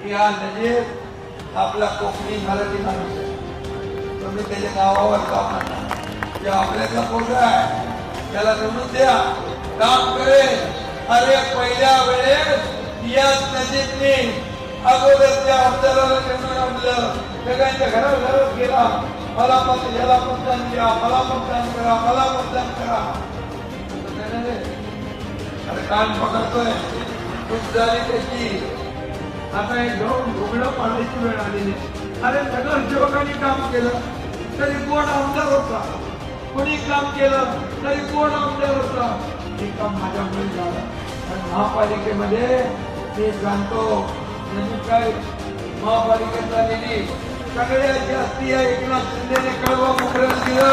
की हा नजीब आपला कोकणी मराठी माणूस आहे, तुम्ही त्याच्या गावावर जाऊ नका. जे आपल्याचा पोरगा आहे त्याला निवडून द्या, काम करेल. अरे पहिल्या वेळेस याच नजीबने अगोदरच्या आमदाराला निवडून आणलं, सगळ्यांच्या घराघरात गेला, मला मत याला मतदान द्या, मला मतदान करा, मला मतदान करा. अरे कान पकडतोय चूक झाली त्याची, आता हे घेऊन रुग्ण पाडायची वेळ आलेली. अरे नगरसेवकांनी काम केलं तरी कोण आमदार होता, कोणी काम केलं तरी कोण आमदार होता. हे काम माझ्यामुळे झालं. पण महापालिकेमध्ये मी सांगतो काय महापालिकेत झालेली सगळ्यात जास्ती या एकनाथ शिंदेने कळवा मुकरण दिलं.